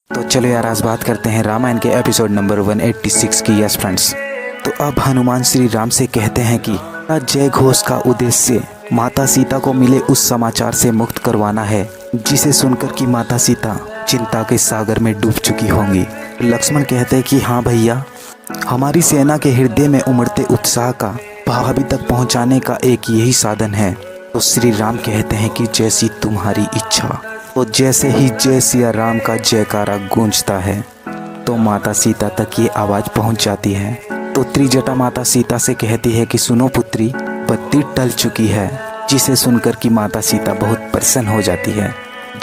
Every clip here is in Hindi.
तो चलो यार आज बात करते हैं रामायण के एपिसोड नंबर 186 की। यस फ्रेंड्स, तो अब हनुमान श्री राम से कहते हैं कि जय घोष का उद्देश्य माता सीता को मिले उस समाचार से मुक्त करवाना है जिसे सुनकर कि माता सीता चिंता के सागर में डूब चुकी होंगी। लक्ष्मण कहते हैं कि हाँ भैया, हमारी सेना के हृदय में उमड़ते उत्साह का भाभी तक पहुंचाने का एक यही साधन है। तो श्री राम कहते हैं कि जैसी तुम्हारी इच्छा। तो जैसे ही जय सिया राम का जयकारा गूंजता है तो माता सीता तक ये आवाज़ पहुंच जाती है। तो त्रिजटा माता सीता से कहती है कि सुनो पुत्री, बत्ती टल चुकी है, जिसे सुनकर कि माता सीता बहुत प्रसन्न हो जाती है।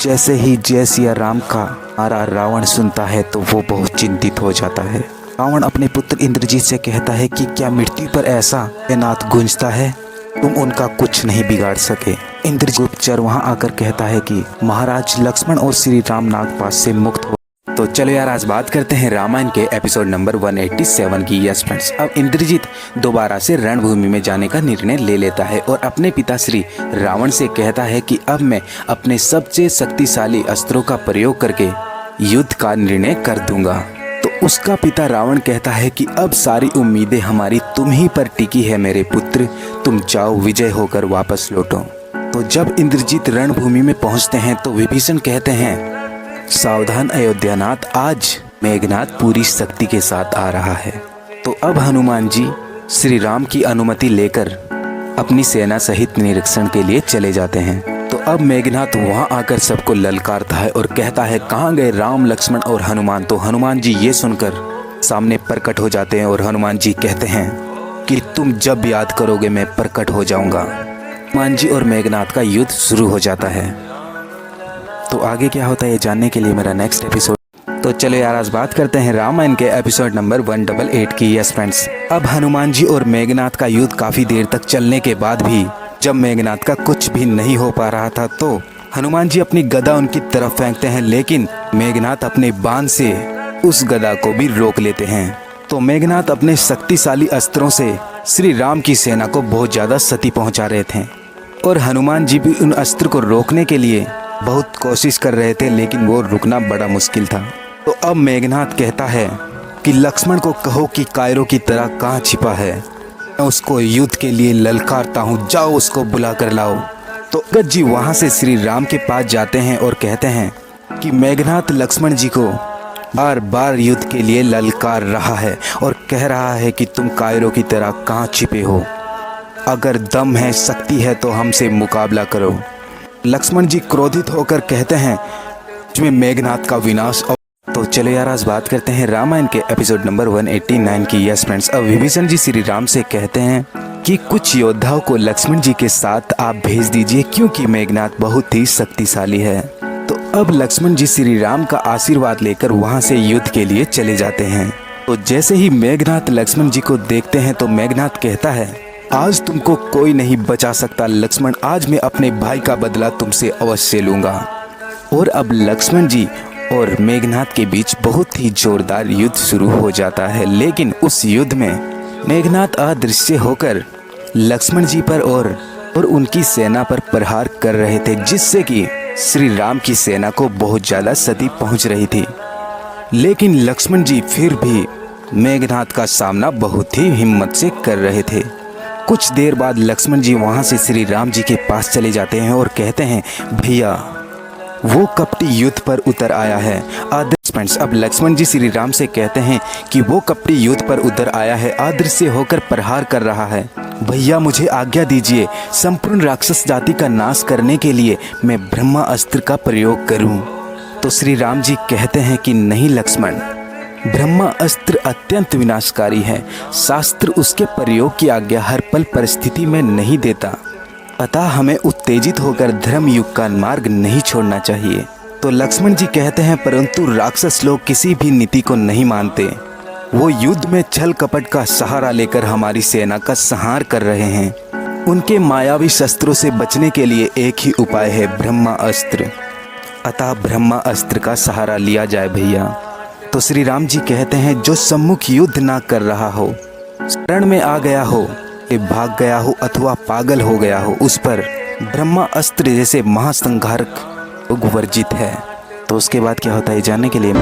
जैसे ही जय सिया राम का नारा रावण सुनता है तो वो बहुत चिंतित हो जाता है। रावण अपने पुत्र इंद्रजीत से कहता है कि क्या मृत्यु पर ऐसा नाद गूंजता है, तुम उनका कुछ नहीं बिगाड़ सके। इंद्रजीत गुप्तचर वहां आकर कहता है कि महाराज लक्ष्मण और श्री राम नागपाश से मुक्त हो। तो चलो यार आज बात करते हैं रामायण के एपिसोड नंबर 187 की। यस फ्रेंड्स, अब इंद्रजीत दोबारा से रणभूमि में जाने का निर्णय ले लेता है और अपने पिता श्री रावण से कहता है कि अब मैं अपने सबसे शक्तिशाली अस्त्रों का प्रयोग करके युद्ध का निर्णय कर दूंगा। तो उसका पिता रावण कहता है कि अब सारी उम्मीदें हमारी तुम ही पर टिकी है मेरे पुत्र, तुम जाओ विजय होकर वापस लौटो। तो जब इंद्रजीत रणभूमि में पहुंचते हैं तो विभीषण कहते हैं सावधान अयोध्यानाथ, आज मेघनाथ पूरी शक्ति के साथ आ रहा है। तो अब हनुमान जी श्री राम की अनुमति लेकर अपनी सेना सहित निरीक्षण के लिए चले जाते हैं। तो अब मेघनाथ वहां आकर सबको ललकारता है और कहता है कहाँ गए राम लक्ष्मण और हनुमान। तो हनुमान जी ये सुनकर सामने प्रकट हो जाते हैं और हनुमान जी कहते हैं कि तुम जब याद करोगे मैं प्रकट हो जाऊंगा। हनुमान जी और मेघनाथ का युद्ध शुरू हो जाता है। तो आगे क्या होता है ये जानने के लिए मेरा नेक्स्ट एपिसोड। तो चलो यार आज बात करते हैं रामायण के एपिसोड नंबर 188 की। यस फ्रेंड्स, अब हनुमान जी और मेघनाथ का युद्ध काफी देर तक चलने के बाद भी जब मेघनाथ का कुछ भी नहीं हो पा रहा था तो हनुमान जी अपनी गदा उनकी तरफ फेंकते हैं, लेकिन मेघनाथ अपने बाण से उस गदा को भी रोक लेते हैं। तो मेघनाथ अपने शक्तिशाली अस्त्रों से श्री राम की सेना को बहुत ज्यादा क्षति पहुंचा रहे थे और हनुमान जी भी उन अस्त्र को रोकने के लिए बहुत कोशिश कर रहे थे, लेकिन वो रुकना बड़ा मुश्किल था। तो अब मेघनाथ कहता है कि लक्ष्मण को कहो कि कायरों की तरह कहाँ छिपा है, मैं उसको युद्ध के लिए ललकारता हूँ, जाओ उसको बुला कर लाओ। तो अंगद जी वहां से श्री राम के पास जाते हैं और कहते हैं कि मेघनाथ लक्ष्मण जी को बार बार युद्ध के लिए ललकार रहा है और कह रहा है कि तुम कायरों की तरह कहाँ छिपे हो, अगर दम है शक्ति है तो हमसे मुकाबला करो। लक्ष्मण जी क्रोधित होकर कहते हैं इसमें मेघनाथ का विनाश। तो चलो यार आज बात करते हैं रामायण के एपिसोड नंबर 189 की। यस फ्रेंड्स, अब विभीषण जी श्री राम से कहते हैं कि कुछ योद्धाओं को लक्ष्मण जी के साथ आप भेज दीजिए क्योंकि मेघनाथ बहुत ही शक्तिशाली है। तो अब लक्ष्मण जी श्री राम का आशीर्वाद लेकर वहां से युद्ध के लिए चले जाते हैं। तो जैसे ही मेघनाथ लक्ष्मण जी को देखते हैं तो मेघनाथ कहता है आज तुमको कोई नहीं बचा सकता लक्ष्मण, आज मैं अपने भाई का बदला तुमसे अवश्य लूंगा। और अब लक्ष्मण जी और मेघनाथ के बीच बहुत ही जोरदार युद्ध शुरू हो जाता है, लेकिन उस युद्ध में मेघनाथ अदृश्य होकर लक्ष्मण जी पर और उनकी सेना पर प्रहार कर रहे थे, जिससे कि श्री राम की सेना को बहुत ज्यादा क्षति पहुंच रही थी। लेकिन लक्ष्मण जी फिर भी मेघनाथ का सामना बहुत ही हिम्मत से कर रहे थे। कुछ देर बाद लक्ष्मण जी वहां से श्री राम जी के पास चले जाते हैं और कहते हैं भैया वो कपटी युद्ध पर उतर आया है। फ्रेंड्स, अब लक्ष्मण जी श्री राम से कहते हैं कि वो कपटी युद्ध पर उतर आया है, अदृश्य होकर प्रहार कर रहा है। भैया मुझे आज्ञा दीजिए, संपूर्ण राक्षस जाति का नाश करने के लिए मैं ब्रह्मा अस्त्र का प्रयोग करूं। तो श्री राम जी कहते हैं कि नहीं लक्ष्मण, ब्रह्मा अस्त्र अत्यंत विनाशकारी है, शास्त्र उसके प्रयोग की आज्ञा हर पल परिस्थिति में नहीं देता, अतः हमें उत्तेजित होकर धर्म युग का मार्ग नहीं छोड़ना चाहिए। तो लक्ष्मण जी कहते हैं परंतु राक्षस लोग किसी भी नीति को नहीं मानते, वो युद्ध में छल कपट का सहारा लेकर हमारी सेना का संहार कर रहे हैं। उनके मायावी शस्त्रों से बचने के लिए एक ही उपाय है ब्रह्मा अस्त्र, अतः ब्रह्मा अस्त्र का सहारा लिया जाए भैया। तो श्री राम जी कहते हैं जो सम्मुख युद्ध ना कर रहा हो, शरण में आ गया हो, भाग गया हो अथवा पागल हो गया हो, उस पर ब्रह्मा अस्त्र जैसे महासंहारक वर्जित है। तो उसके बाद क्या होता है जानने के लिए